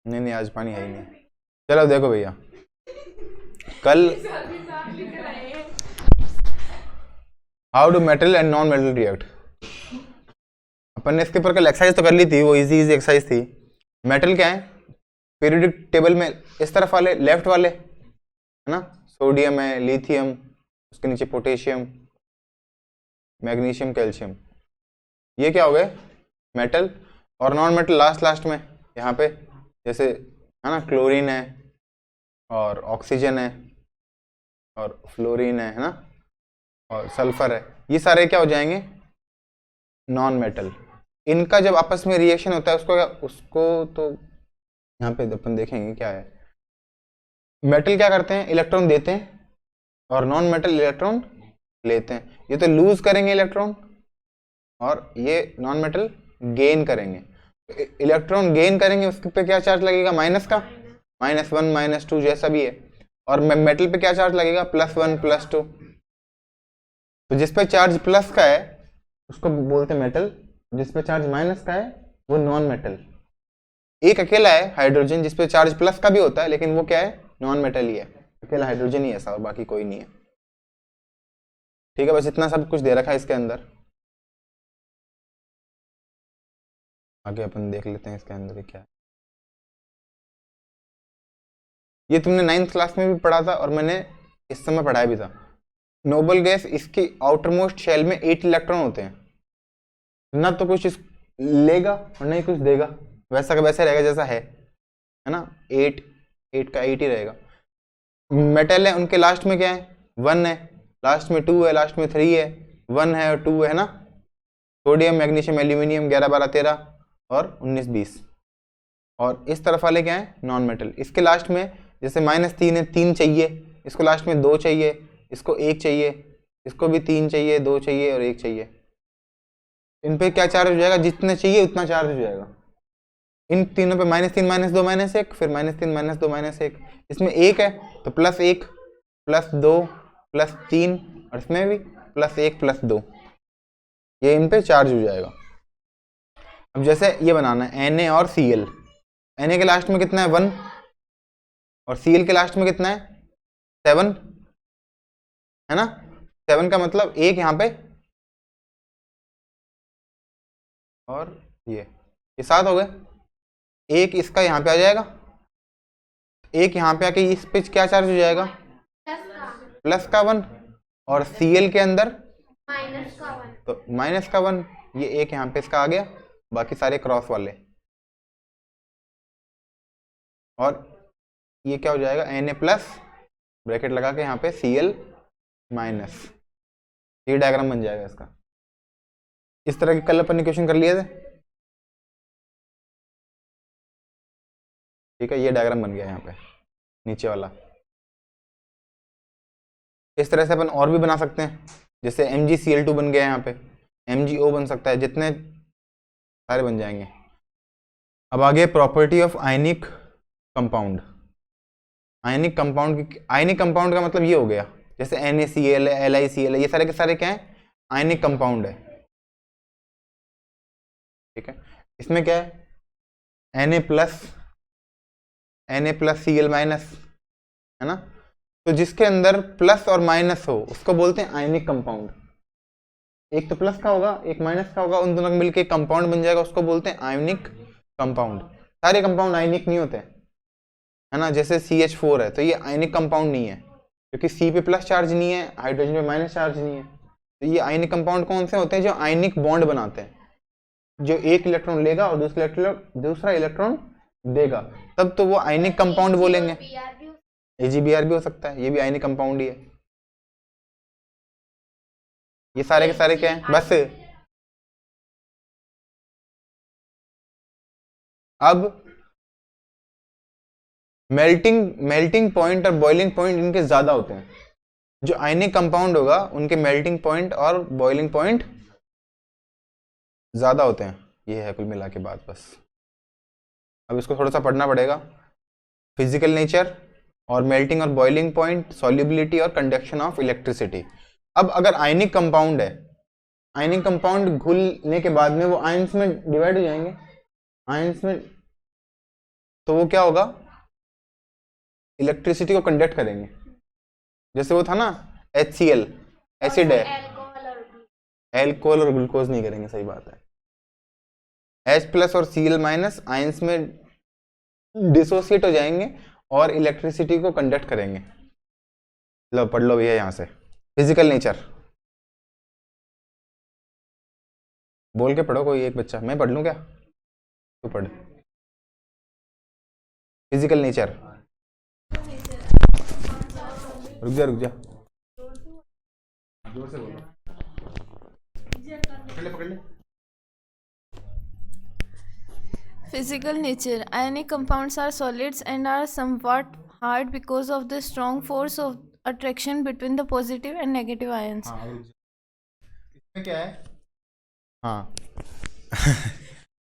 नहीं आज पानी है ही नहीं। चलो देखो भैया, कल how do metal and non metal react, अपन ने इसके ऊपर कल एक्सरसाइज तो कर ली थी, वो इजी एक्सरसाइज थी। मेटल क्या है, पीरियोडिक टेबल में इस तरफ वाले लेफ्ट वाले है ना, सोडियम है, लिथियम, उसके नीचे पोटेशियम, मैग्नीशियम, कैल्शियम, ये क्या हो गए मेटल। और नॉन मेटल लास्ट में यहाँ पे, जैसे है ना क्लोरीन है और ऑक्सीजन है और फ्लोरीन है ना, और सल्फर है, ये सारे क्या हो जाएंगे नॉन मेटल। इनका जब आपस में रिएक्शन होता है उसको तो यहाँ पे अपन देखेंगे क्या है। मेटल क्या करते हैं, इलेक्ट्रॉन देते हैं और नॉन मेटल इलेक्ट्रॉन लेते हैं। ये तो लूज करेंगे इलेक्ट्रॉन और ये नॉन मेटल गेन करेंगे। इलेक्ट्रॉन गेन करेंगे उसके पे क्या चार्ज लगेगा, माइनस का, -1 -2 जैसा भी है। और मेटल पे क्या चार्ज लगेगा, +1 +2। तो जिस पे चार्ज प्लस का है उसको बोलते हैं मेटल, जिस पे चार्ज माइनस का है वो नॉन मेटल। एक अकेला है हाइड्रोजन जिस पे चार्ज प्लस का भी होता है, लेकिन वो क्या है नॉन मेटल ही है, अकेला हाइड्रोजन ही ऐसा और बाकी कोई नहीं है। ठीक है, बस इतना सब कुछ दे रखा है इसके अंदर। आगे अपन देख लेते हैं इसके अंदर क्या है। ये तुमने 9th क्लास में भी पढ़ा था और मैंने इस समय पढ़ाया भी था। नोबल गैस, इसकी आउटर मोस्ट शेल में 8 इलेक्ट्रॉन होते हैं, ना तो कुछ लेगा और नहीं कुछ देगा, वैसा का वैसा रहेगा जैसा है ना, 8 का 8 ही रहेगा। मेटल है, उनके लास्ट में क्या है 1 है, लास्ट में 2 है, लास्ट में 3 है, 1 है और 2 है ना। सोडियम, मैग्नीशियम, एल्यूमिनियम 11 12 13 और 19 20। और इस तरफ वाले क्या है नॉन मेटल। इसके लास्ट में जैसे -3 है, 3 चाहिए, इसको लास्ट में 2 चाहिए, इसको 1 चाहिए, इसको भी 3 चाहिए, 2 चाहिए और 1 चाहिए। इन पे क्या चार्ज हो जाएगा, जितने चाहिए उतना चार्ज हो जाएगा। इन तीनों पे -3 -2 -1, फिर -3 -2 -1। इसमें 1 है तो +1 +2 +3 और इसमें भी +1 +2, ये इन पे चार्ज हो जाएगा। अब जैसे ये बनाना है Na और Cl। Na के लास्ट में कितना है 1 और Cl के लास्ट में कितना है 7 है ना। 7 का मतलब 1 यहाँ पे और ये 7 हो गए। 1 इसका यहाँ पे आ जाएगा, 1 यहाँ पे आके इस पे क्या चार्ज हो जाएगा प्लस का 1 और Cl के अंदर तो -1। ये 1 यहाँ पे इसका आ गया, बाकी सारे क्रॉस वाले। और ये क्या हो जाएगा Na+ ब्रैकेट लगा के यहाँ पे Cl-। ये डायग्राम बन जाएगा इसका। इस तरह के कल अपन ने क्वेश्चन कर लिए थे। ठीक है, ये डायग्राम बन गया यहाँ पे नीचे वाला। इस तरह से अपन और भी बना सकते हैं, जैसे MgCl2 बन गया यहाँ पे, MgO बन सकता है, जितने सारे बन जाएंगे। अब आगे property of ionic compound. Ionic compound का मतलब ये हो गया, जैसे NaCl है, LiCl है, ये सारे के सारे क्या है आयनिक कंपाउंड है। ठीक है, इसमें क्या है Na+Cl- है ना। तो जिसके अंदर प्लस और माइनस हो उसको बोलते हैं आयनिक कंपाउंड। एक तो प्लस का होगा, एक माइनस का होगा, उन दोनों का मिलकर कंपाउंड बन जाएगा, उसको बोलते हैं आयनिक कंपाउंड। सारे कंपाउंड आयनिक नहीं होते है ना। जैसे CH4 है तो ये आयनिक कंपाउंड नहीं है, क्योंकि C पे प्लस चार्ज नहीं है, हाइड्रोजन पे माइनस चार्ज नहीं है। तो ये आयनिक कंपाउंड कौन से होते हैं, जो आयनिक बॉन्ड बनाते हैं, जो एक इलेक्ट्रॉन लेगा और दूसरा इलेक्ट्रॉन देगा, तब तो वो आयनिक कंपाउंड बोलेंगे। AgBr भी हो सकता है, ये भी आयनिक कंपाउंड ही है। ये सारे के सारे क्या है बस। अब मेल्टिंग पॉइंट और बॉइलिंग पॉइंट इनके ज्यादा होते हैं। जो आयनिक कंपाउंड होगा उनके मेल्टिंग पॉइंट और बॉइलिंग पॉइंट ज्यादा होते हैं। ये है कुल मिला के बात बस। अब इसको थोड़ा सा पढ़ना पड़ेगा, फिजिकल नेचर और मेल्टिंग और बॉइलिंग पॉइंट, सॉल्युबिलिटी और कंडक्शन ऑफ इलेक्ट्रिसिटी। अब अगर आयनिक कंपाउंड है, आयनिक कंपाउंड घुलने के बाद में वो आयंस में डिवाइड हो जाएंगे, आयंस में, तो वो क्या होगा, इलेक्ट्रिसिटी को कंडक्ट करेंगे। जैसे वो था ना HCl, एसिड है, एल्कोहल और ग्लूकोज नहीं करेंगे, सही बात है। H+ और Cl- आयंस में डिसोसिएट हो जाएंगे और इलेक्ट्रिसिटी को कंडक्ट करेंगे। लो पढ़ लो भैया यहाँ से, फिजिकल नेचर बोल के पढ़ो कोई एक बच्चा, मैं पढ़ लूँ क्या, तू पढ़। फिजिकल नेचर, रुक जा जोर से बोलो, पकड़ ले। Physical nature. Ionic compounds are solids and are somewhat hard because of the strong force of attraction between the positive and negative ions. इसमें क्या है, हाँ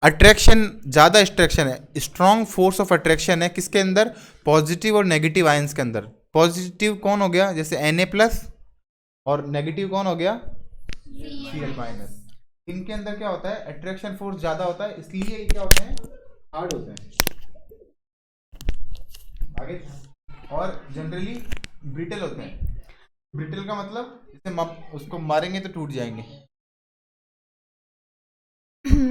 अट्रैक्शन, ज्यादा अट्रैक्शन है, स्ट्रॉन्ग फोर्स ऑफ अट्रैक्शन है किसके अंदर, पॉजिटिव और नेगेटिव आयंस के अंदर। पॉजिटिव कौन हो गया, जैसे Na+, और नेगेटिव कौन हो गया, Cl-। इनके अंदर क्या होता है, अट्रैक्शन फोर्स ज्यादा होता है, इसलिए ये क्या होते हैं, हार्ड होते हैं। आगे, और जनरली ब्रिटल होते हैं। ब्रिटल का मतलब जैसे उसको मारेंगे तो टूट जाएंगे।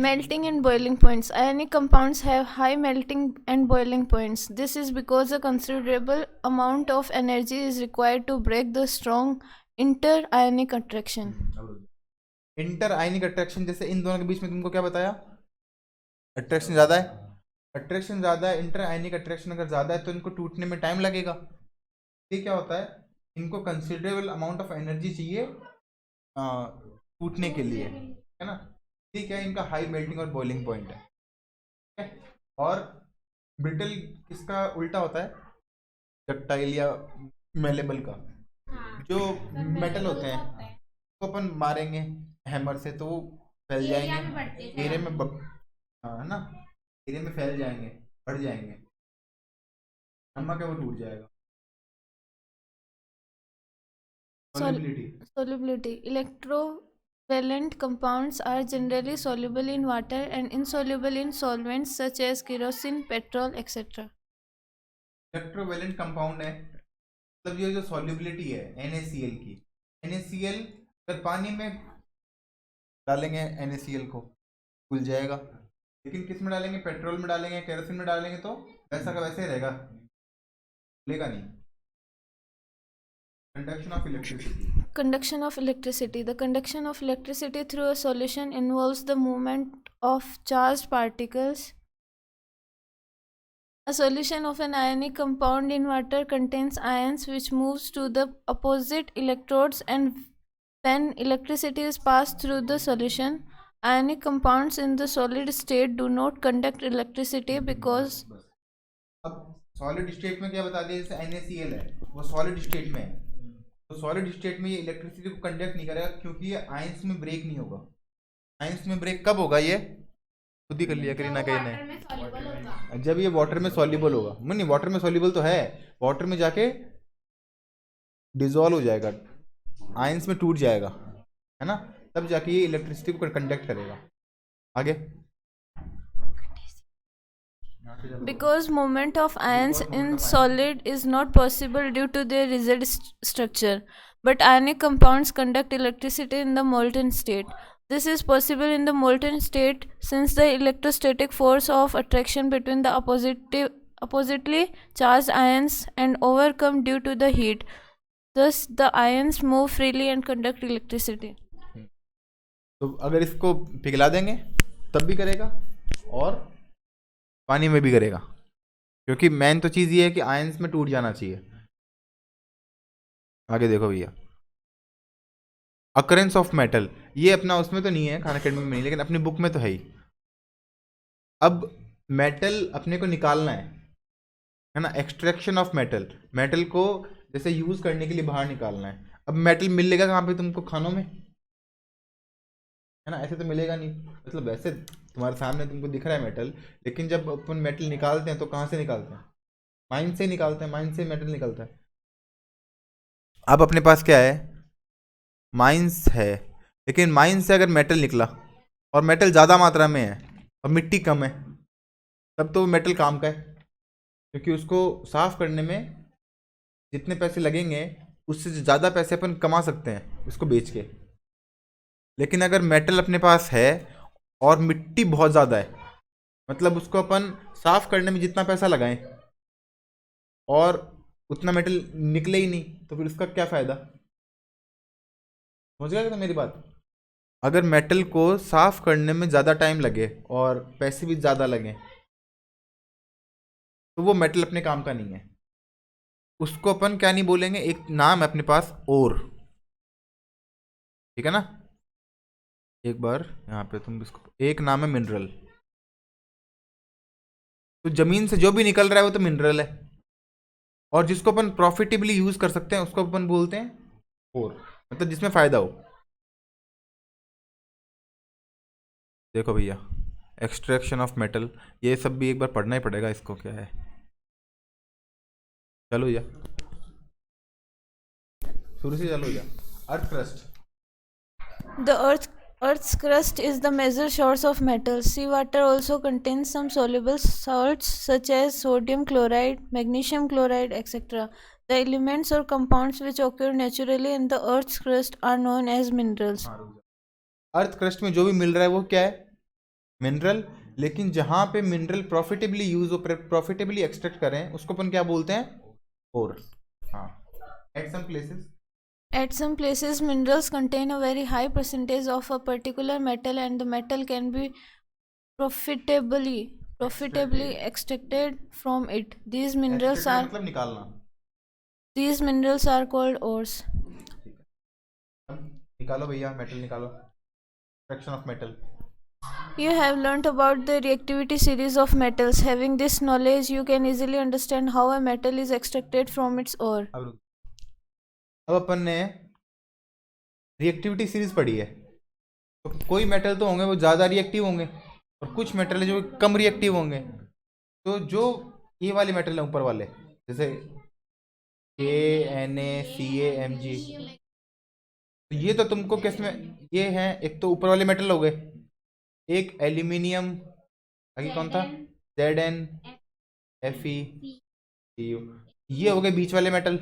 Melting and boiling points. Ionic compounds have high melting and boiling points. This is because a considerable amount of energy is required to break the strong inter-ionic attraction. Inter ionic attraction, जैसे इन दोनों के बीच में तुमको क्या बताया, attraction ज्यादा है, attraction ज्यादा है, इंटर आयनिक अट्रैक्शन अगर ज्यादा है तो इनको टूटने में टाइम लगेगा। ये क्या होता है, इनको कंसिडरेबल अमाउंट ऑफ एनर्जी चाहिए टूटने के लिए, है ना। ठीक है, इनका हाई मेल्टिंग और बॉइलिंग पॉइंट है। और ब्रिटल किसका उल्टा होता है, डक्टाइल या मेलेबल का। जो मेटल होते हैं तो अपन मारेंगे हैमर से तो वो फैल जाएंगे एरिया में, हाँ है ना, एरिया में फैल जाएंगे, बढ़ जाएंगे, नमक है वो टूट जाएगा। Solubility. Electrovalent compounds are generally soluble in water and insoluble in solvents such as kerosene, petrol, etc. Electrovalent compound है, मतलब ये जो सॉल्युबिलिटी है NaCl की, NaCl अगर पानी में डालेंगे NaCl को घुल जाएगा, लेकिन किस में डालेंगे, पेट्रोल में डालेंगे, केरोसिन में डालेंगे तो वैसा का वैसे ही रहेगा, खुलेगा नहीं। Conduction of electricity. Conduction of electricity. The conduction of electricity through a solution involves the movement of charged particles. A solution of an ionic compound in water contains ions which moves to the opposite electrodes, and when electricity is passed through the solution, ionic compounds in the solid state do not conduct electricity because अब solid state में क्या बता दिया, जैसे NaCl है वो solid state में है, तो सॉलिड स्टेट में ये इलेक्ट्रिसिटी को कंडक्ट नहीं करेगा क्योंकि ये आयंस में ब्रेक नहीं होगा। आयंस में ब्रेक कब होगा, ये खुद ही कर लिया करीना कहीं ने, जब ये वाटर में सॉल्युबल होगा। नहीं, वाटर में सॉल्युबल तो है, वाटर में जाके डिजोल्व हो जाएगा, आयंस में टूट जाएगा, है ना, तब जाके ये इलेक्ट्रिसिटी को कंडक्ट करेगा। आगे, because movement of ions in solid is not possible due to their rigid structure, but ionic compounds conduct electricity in the molten state. This is possible in the molten state since the electrostatic force of attraction between the oppositely charged ions and overcome due to the heat. Thus, the ions move freely and conduct electricity. तो अगर इसको पिघला देंगे तब भी करेगा और पानी में भी करेगा, क्योंकि मेन तो चीज़ ये है कि आयंस में टूट जाना चाहिए। आगे देखो भैया, अकरेंस ऑफ मेटल, ये अपना उसमें तो नहीं है, खान अकेडमी में नहीं, लेकिन अपनी बुक में तो है ही। अब मेटल अपने को निकालना है ना, एक्सट्रैक्शन ऑफ मेटल, मेटल को जैसे यूज करने के लिए बाहर निकालना है। अब मेटल मिलेगा कहाँ पे तुमको, खानों में, है ना, ऐसे तो मिलेगा नहीं। मतलब वैसे तुम्हारे सामने तुमको दिख रहा है मेटल, लेकिन जब अपन मेटल निकालते हैं तो कहाँ से निकालते हैं, माइन से निकालते हैं, माइन से मेटल निकलता है। अब अपने पास क्या है, माइंस है, लेकिन माइन से अगर मेटल निकला और मेटल ज़्यादा मात्रा में है और मिट्टी कम है, तब तो वो मेटल काम का है, क्योंकि उसको साफ करने में जितने पैसे लगेंगे उससे ज़्यादा पैसे अपन कमा सकते हैं उसको बेच के। लेकिन अगर मेटल अपने पास है और मिट्टी बहुत ज़्यादा है, मतलब उसको अपन साफ करने में जितना पैसा लगाएं और उतना मेटल निकले ही नहीं, तो फिर उसका क्या फ़ायदा। समझ गया क्या मेरी बात? अगर मेटल को साफ करने में ज़्यादा टाइम लगे और पैसे भी ज़्यादा लगें, तो वो मेटल अपने काम का नहीं है। उसको अपन क्या नहीं बोलेंगे, एक नाम है अपने पास, ओर। ठीक है ना? एक बार यहाँ पे तुम इसको, एक नाम है मिनरल। तो जमीन से जो भी निकल रहा है वो तो मिनरल है, और जिसको अपन प्रॉफिटेबली यूज कर सकते हैं उसको अपन बोलते हैं ओर, मतलब जिसमें फायदा हो। देखो भैया, एक्सट्रैक्शन ऑफ मेटल, ये सब भी एक बार पढ़ना ही पड़ेगा, इसको क्या है। चलो भैया शुरू से चलो भैया। Earth crust. The Earth's crust is the major source of metals. Seawater also contains some soluble salts such as sodium chloride, magnesium chloride, etc. The elements or compounds which occur naturally in the Earth's crust are known as minerals. Earth crust में जो भी मिल रहा है वो क्या है, mineral. लेकिन जहां पे मिनरल प्रॉफिटेबली यूज हो, प्रॉफिटेबली एक्सट्रैक्ट करें, उसको अपन क्या बोलते हैं, और। हाँ, at some places, At some places, minerals contain a very high percentage of a particular metal, and the metal can be profitably extracted from it. These minerals are मतलब निकालना। called ores. अब निकालो भैया, मेटल निकालो, extraction of metal. You have learnt about the reactivity series of metals. Having this knowledge, you can easily understand how a metal is extracted from its ore. अब अपन ने reactivity series पढ़ी है, तो कोई मेटल तो होंगे वो ज़्यादा रिएक्टिव होंगे और कुछ मेटल है जो कम रिएक्टिव होंगे। तो जो ये वाले मेटल है ऊपर वाले, जैसे KNaCaMg, तो ये तो तुमको किस में, ये हैं एक तो ऊपर वाले मेटल हो गए, एक एल्यूमिनियम, आगे कौन था, ZnFeCu, ये हो गए बीच वाले मेटल,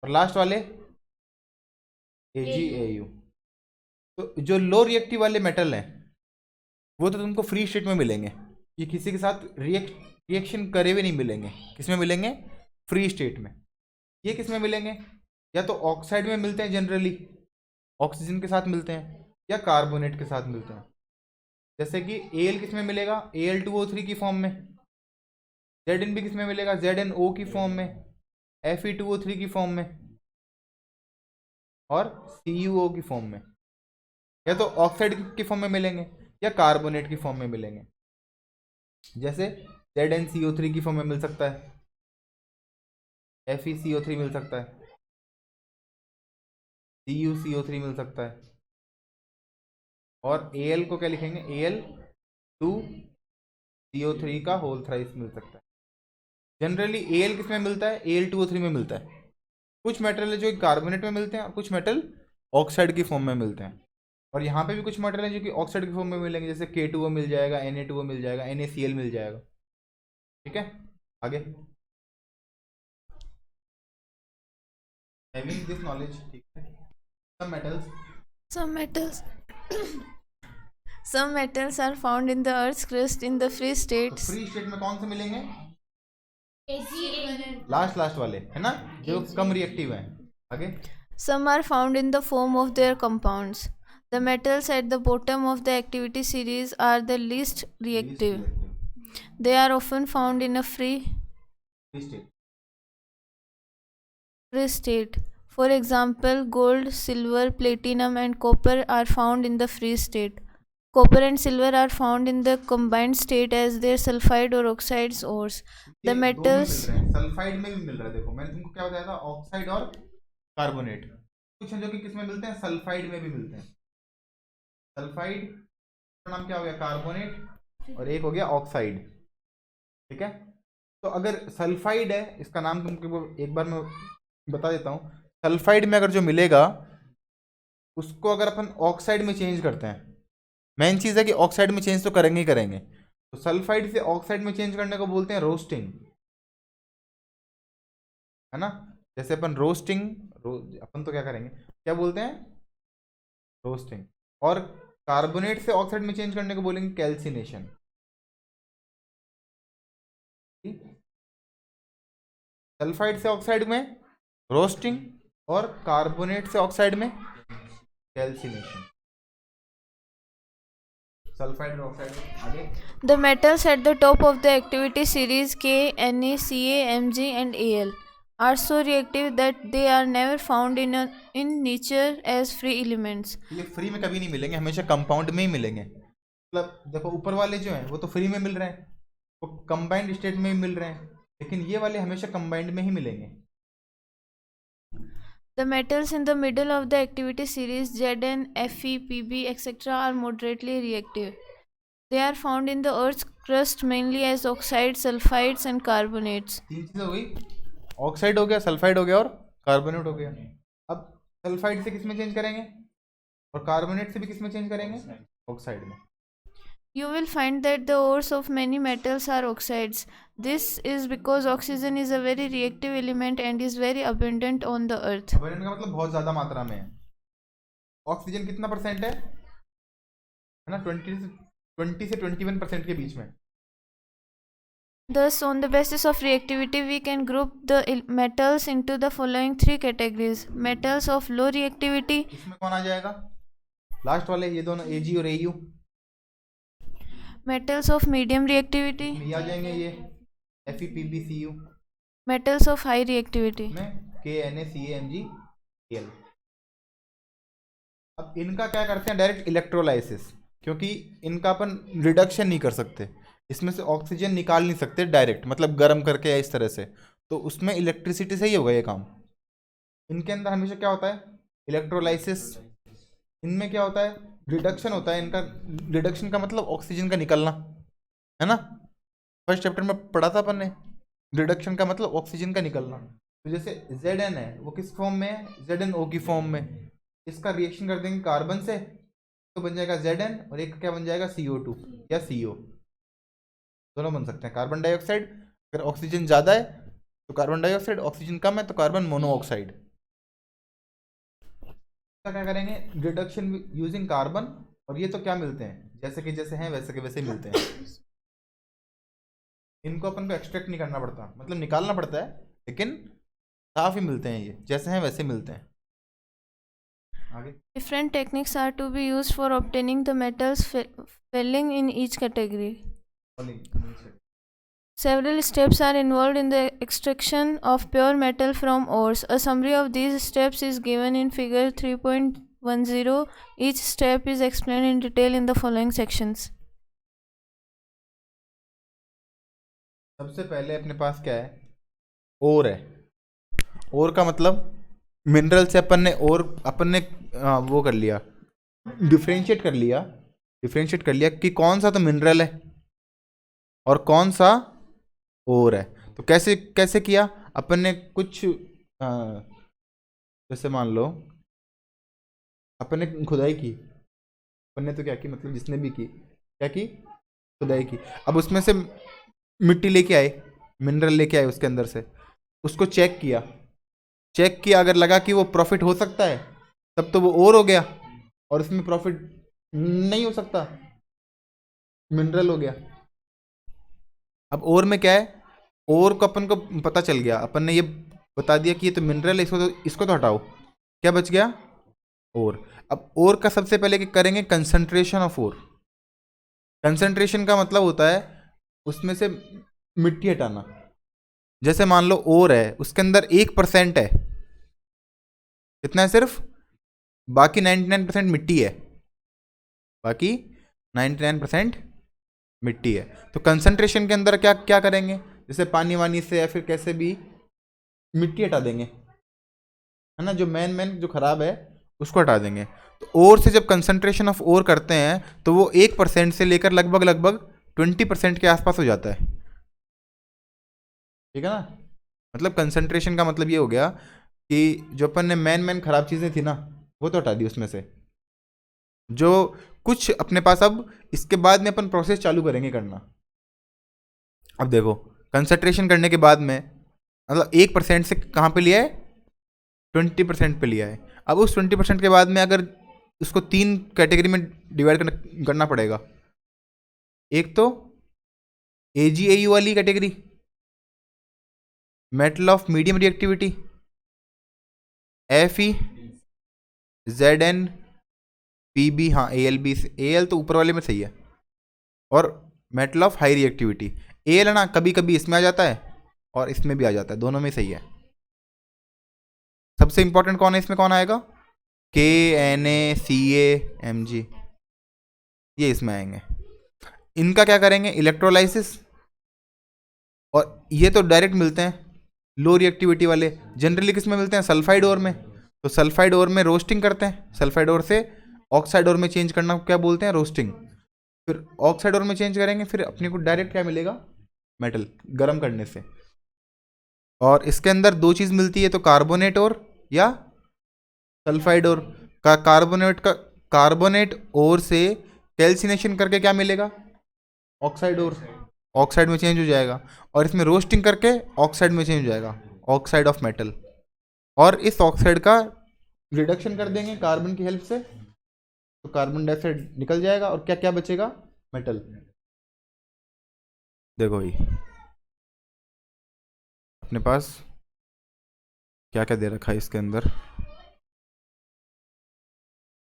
और लास्ट वाले AgAu। तो जो लो रिएक्टिव वाले मेटल हैं वो तो तुमको फ्री स्टेट में मिलेंगे, ये किसी के साथ रिएक्शन करे हुए नहीं मिलेंगे। किस में मिलेंगे, फ्री स्टेट में। ये किस में मिलेंगे, या तो ऑक्साइड में मिलते हैं जनरली, ऑक्सीजन के साथ मिलते हैं, या कार्बोनेट के साथ मिलते हैं। जैसे कि Al किस में मिलेगा, Al2O3 की फॉर्म में, Zn भी किस में मिलेगा, ZnO की फॉर्म में, Fe2O3 की फॉर्म में, और CuO की फॉर्म में। या तो ऑक्साइड की फॉर्म में मिलेंगे या कार्बोनेट की फॉर्म में मिलेंगे। जैसे ZnCO3 की फॉर्म में मिल सकता है, FeCO3 मिल सकता है, CuCO3 मिल सकता है, और Al को क्या लिखेंगे, Al2CO3 का होल थ्राइस मिल सकता है। जनरली Al किस में मिलता है, Al2O3 में मिलता है। कुछ मेटल है जो कार्बोनेट में मिलते हैं और कुछ मेटल ऑक्साइड की फॉर्म में मिलते हैं। और यहाँ पे भी कुछ मेटल हैं जो कि ऑक्साइड की फॉर्म में मिलेंगे, जैसे K2O मिल जाएगा, Na2O मिल जाएगा, NaCl मिल जाएगा। ठीक है, आगे। Having this knowledge, ठीक है, Some metals are found in the Earth's crust in the free states. Free state में कौन से मिलेंगे, लास्ट वाले है ना, जो कम रिएक्टिव हैं। आगे। Some are found in the form of their compounds. The metals at the bottom of the activity series are the least reactive. They are often found in a free state. For example, gold, silver, platinum, and copper are found in the free state. Copper and silver are found in the combined state as their sulfide or oxides ores. The metals sulphide में भी मिल रहा है। देखो मैंने तुमको क्या बताया था, ऑक्साइड और कार्बोनेट। कुछ हैं जो कि किस में मिलते हैं, सल्फाइड में भी मिलते हैं। सल्फाइड का नाम क्या हो गया, कार्बोनेट, और एक हो गया ऑक्साइड। ठीक है, तो अगर सल्फाइड है, इसका नाम तुमको एक बार मैं बता देता हूँ। सल्फाइड में अगर जो मिलेगा उसको अगर अपन ऑक्साइड में चेंज करते हैं, मेन चीज़ है कि ऑक्साइड में चेंज तो करेंगे ही करेंगे, तो सल्फाइड से ऑक्साइड में चेंज करने को बोलते हैं रोस्टिंग, है ना। जैसे अपन अपन तो क्या करेंगे, क्या बोलते हैं, रोस्टिंग। और कार्बोनेट से ऑक्साइड में चेंज करने को बोलेंगे कैल्सिनेशन। सल्फाइड से ऑक्साइड में रोस्टिंग और कार्बोनेट से ऑक्साइड में कैल्सिनेशन। सल्फाइड और ऑक्साइड में आगे। The metals at the top of the activity series K, Na, Ca, Mg, and Al are so reactive that they are never found in nature as free elements. ये free में कभी नहीं मिलेंगे, हमेशा compound में ही मिलेंगे। मतलब देखो ऊपर वाले जो हैं वो तो फ्री में मिल रहे हैं, वो कंबाइंड स्टेट में ही मिल रहे हैं, लेकिन ये वाले हमेशा कंबाइंड में ही मिलेंगे। The metals in the middle of the activity series Zn, Fe, Pb, etc. are moderately reactive. They are found in the Earth's crust mainly as oxides, sulfides, and carbonates. तीन चीज़ हो गई, ऑक्साइड हो गया, sulphide हो गया और carbonate हो गया। अब सल्फाइड से किस में चेंज करेंगे और कार्बोनेट से भी किस में चेंज करेंगे, ऑक्साइड में। You will find that the ores of many metals are oxides. This is because oxygen is a very reactive element and is very abundant on the earth. abundant का मतलब बहुत ज़्यादा मात्रा में है। ऑक्सीजन कितना परसेंट है ना, 20 से 21% के बीच में। Thus, on the basis of reactivity, we can group the metals into the following three categories. Metals of low reactivity. इसमें कौन आ जाएगा, लास्ट वाले ये दोनों Ag और Au। Metals of medium reactivity. ये आ जाएंगे ये Fe, Pb, Cu। Metals of high reactivity. में K, Na, Ca, Mg, Al। अब इनका क्या करते हैं, डायरेक्ट इलेक्ट्रोलाइसिस, क्योंकि इनका अपन रिडक्शन नहीं कर सकते, इसमें से ऑक्सीजन निकाल नहीं सकते डायरेक्ट, मतलब गर्म करके या इस तरह से, तो उसमें इलेक्ट्रिसिटी से ही होगा ये काम। इनके अंदर हमेशा क्या होता है, इलेक्ट्रोलाइसिस। इनमें क्या होता है, रिडक्शन होता है। इनका रिडक्शन का मतलब ऑक्सीजन का निकलना, है ना, फर्स्ट चैप्टर में पढ़ा था अपन ने, रिडक्शन का मतलब ऑक्सीजन का निकलना। तो जैसे Zn है वो किस फॉर्म में है, ZnO की फॉर्म में, इसका रिएक्शन कर देंगे कार्बन से तो बन जाएगा Zn, और एक क्या बन जाएगा CO2 या CO, दोनों बन सकते हैं। कार्बन डाइऑक्साइड, अगर ऑक्सीजन ज़्यादा है तो कार्बन डाइऑक्साइड, ऑक्सीजन कम है तो कार्बन मोनोऑक्साइड। क्या करेंगे, रिडक्शन यूजिंग कार्बन, और ये तो क्या मिलते हैं, जैसे कि जैसे हैं वैसे के वैसे मिलते हैं। इनको अपन को एक्सट्रैक्ट नहीं करना पड़ता, मतलब निकालना पड़ता है, लेकिन साफ ही मिलते हैं, ये जैसे हैं वैसे मिलते हैं। आगे Different techniques are to be used for obtaining the metals falling in each category. Several steps are involved in the extraction of pure metal from ores. A summary of these steps is given in figure 3.10. Each step is explained in detail in the following sections. सबसे पहले अपने पास क्या है, ओर है। ओर का मतलब mineral से अपन ने वो कर लिया, डिफरेंशिएट कर लिया कि कौन सा तो मिनरल है और कौन सा ओर है। तो कैसे किया अपन ने, कुछ जैसे मान लो अपन ने खुदाई की, अपन ने तो क्या की, मतलब जिसने भी की क्या की, खुदाई की। अब उसमें से मिट्टी लेके आए, मिनरल लेके आए उसके अंदर से, उसको चेक किया, अगर लगा कि वो प्रॉफिट हो सकता है तब तो वो और हो गया, और इसमें प्रॉफिट नहीं हो सकता, मिनरल हो गया। अब और में क्या है, और को अपन को पता चल गया, अपन ने ये बता दिया कि ये तो मिनरल है, इसको तो हटाओ, क्या बच गया, और। अब और का सबसे पहले क्या करेंगे, कंसंट्रेशन ऑफ और। कंसंट्रेशन का मतलब होता है उसमें से मिट्टी हटाना। जैसे मान लो और है, उसके अंदर 1% है, कितना है सिर्फ, बाकी 99% मिट्टी है, बाकी 99% मिट्टी है। तो कंसंट्रेशन के अंदर क्या क्या करेंगे, जैसे पानी वानी से या फिर कैसे भी मिट्टी हटा देंगे, है ना, जो मेन जो खराब है उसको हटा देंगे। तो और से जब कंसंट्रेशन ऑफ और करते हैं तो वो 1% से लेकर लगभग 20% के आसपास हो जाता है, ठीक है ना। मतलब कंसंट्रेशन का मतलब ये हो गया कि जो अपन ने मेन खराब चीज़ें थी ना वो तो हटा दी उसमें से। जो कुछ अपने पास अब इसके बाद में अपन प्रोसेस चालू करेंगे करना। अब देखो कंसंट्रेशन करने के बाद में मतलब 1% से कहाँ पे लिया है, 20% पे लिया है। अब उस 20% के बाद में अगर उसको 3 कैटेगरी में डिवाइड करना पड़ेगा। एक तो AgAu वाली category, metal of medium reactivity, Fe, Zn, Pb, हाँ AlB, Al तो ऊपर वाले में सही है, और metal of high reactivity. Al है ना, कभी कभी इसमें आ जाता है और इसमें भी आ जाता है, दोनों में सही है। सबसे इंपॉर्टेंट कौन है इसमें, कौन आएगा, Na, Ca, Mg, ये इसमें आएंगे। इनका क्या करेंगे, इलेक्ट्रोलाइसिस, और ये तो डायरेक्ट मिलते हैं लो रिएक्टिविटी वाले। जनरली किस में मिलते हैं, सल्फाइड ओर में। तो सल्फाइड ओर में रोस्टिंग करते हैं, सल्फाइड ओर से ऑक्साइड ओर में चेंज करना क्या बोलते हैं, रोस्टिंग। फिर ऑक्साइड ओर में चेंज करेंगे, फिर अपने को डायरेक्ट क्या मिलेगा, मेटल, गर्म करने से। और इसके अंदर 2 चीज़ मिलती है, तो कार्बोनेट ओर या सल्फाइड ओर का। कार्बोनेट ओर से कैल्सिनेशन करके क्या मिलेगा, ऑक्साइड ओर, ऑक्साइड में चेंज हो जाएगा। और इसमें रोस्टिंग करके ऑक्साइड में चेंज हो जाएगा, ऑक्साइड ऑफ मेटल। और इस ऑक्साइड का रिडक्शन कर देंगे कार्बन की हेल्प से, तो कार्बन डाइऑक्साइड निकल जाएगा और क्या क्या बचेगा, मेटल। देखो भाई अपने पास क्या क्या दे रखा है इसके अंदर,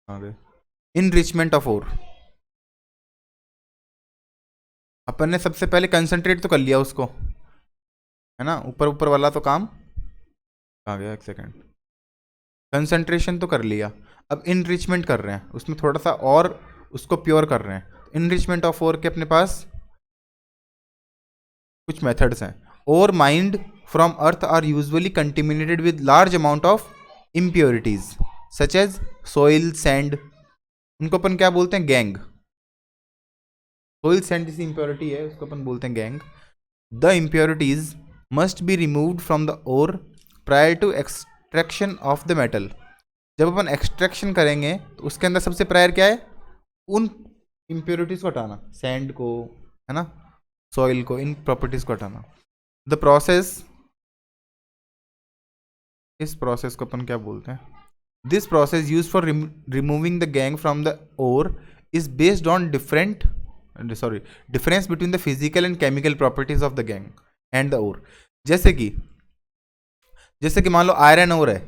आगे इनरिचमेंट ऑफ ओर। अपन ने सबसे पहले कंसंट्रेट तो कर लिया उसको, है ना, ऊपर ऊपर वाला तो काम आ गया। एक सेकेंड, कंसंट्रेशन तो कर लिया, अब इनरिचमेंट कर रहे हैं, उसमें थोड़ा सा और उसको प्योर कर रहे हैं। इनरिचमेंट ऑफ ओर के अपने पास कुछ मेथड्स हैं। Ore mined from earth are usually contaminated with large amount of impurities such as soil, sand, उनको अपन क्या बोलते हैं, गैंग। सोइल सैंड जैसी इम्प्योरिटी है, उसको अपन बोलते हैं gangue. The impurities must be removed from the ore prior to extraction of the metal. जब अपन एक्सट्रैक्शन करेंगे तो उसके अंदर सबसे प्रायर क्या है, उन इम्प्योरिटीज को हटाना, सैंड को, है ना, सॉइल को, इन प्रॉपर्टीज को हटाना। द प्रोसेस, इस प्रोसेस को अपन क्या बोलते हैं, this process use for removing the gangue from the ore is based on difference between the physical and chemical properties of the gangue and the ore. जैसे कि मान लो आयरन ओर है,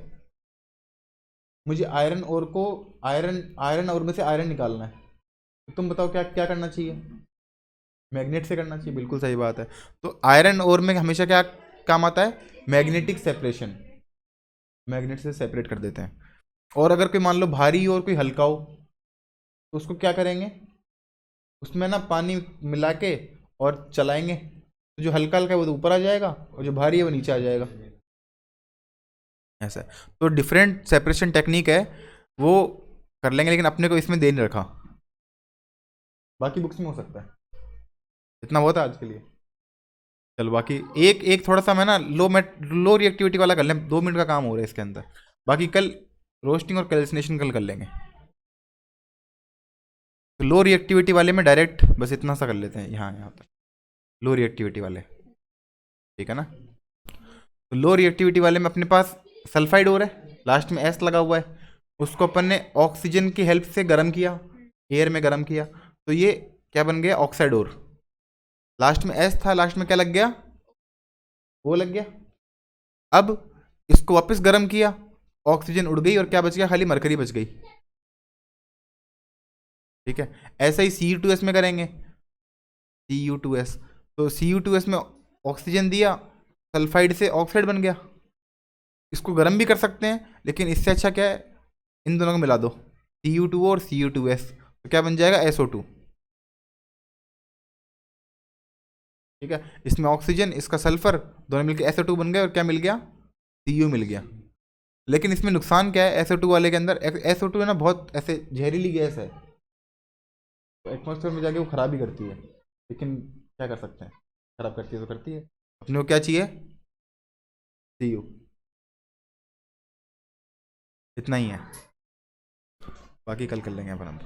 मुझे आयरन ओर को आयरन ओर में से iron निकालना है, तो तुम बताओ क्या क्या करना चाहिए, मैग्नेट से करना चाहिए, बिल्कुल सही बात है। तो आयरन ओर में हमेशा क्या काम आता है, मैग्नेटिक सेपरेशन, मैग्नेट से सेपरेट कर देते हैं। और अगर कोई मान लो भारी और कोई हल्का हो, तो उसको क्या करेंगे, उसमें ना पानी मिला के और चलाएंगे, तो जो हल्का हल्का है वो तो ऊपर आ जाएगा और जो भारी है वो नीचे आ जाएगा, ऐसा है। तो डिफरेंट सेपरेशन टेक्निक है, वो कर लेंगे, लेकिन अपने को इसमें दे नहीं रखा, बाकी बुक्स में हो सकता है। इतना बहुत है आज के लिए, चलो बाकी एक थोड़ा सा मैं ना लो रिएक्टिविटी वाला कर लें, 2 मिनट का काम हो रहा है इसके अंदर। बाकी कल रोस्टिंग और कैल्सिनेशन कल कर लेंगे। तो लो रिएक्टिविटी वाले में डायरेक्ट बस इतना सा कर लेते हैं, यहाँ तक लो रिएक्टिविटी वाले, ठीक है ना। तो लो रिएक्टिविटी वाले में अपने पास सल्फाइड ओर है, लास्ट में एस लगा हुआ है, उसको अपन ने ऑक्सीजन की हेल्प से गर्म किया, एयर में गर्म किया, तो ये क्या बन गया, ऑक्साइड ओर। लास्ट में एस था, लास्ट में क्या लग गया, वो लग गया। अब इसको वापस गर्म किया, ऑक्सीजन उड़ गई और क्या बच गया, खाली मरकरी बच गई, ठीक है। ऐसा ही Cu2s में करेंगे, Cu2s, तो Cu2s में ऑक्सीजन दिया, सल्फाइड से ऑक्साइड बन गया। इसको गर्म भी कर सकते हैं, लेकिन इससे अच्छा क्या है, इन दोनों को मिला दो, Cu2 और Cu2s, तो क्या बन जाएगा, SO2, ठीक है। इसमें ऑक्सीजन, इसका सल्फर, दोनों मिलकर SO2 बन गए और क्या मिल गया, Cu मिल गया। लेकिन इसमें नुकसान क्या है, SO2 वाले के अंदर, SO2 है ना बहुत ऐसे जहरीली गैस है, तो एटमॉस्फेयर में जाके वो खराब ही करती है, लेकिन क्या कर सकते हैं, खराब करती है तो करती है। अपने को क्या चाहिए, Cu, इतना ही है। बाकी कल कर लेंगे अपन हम।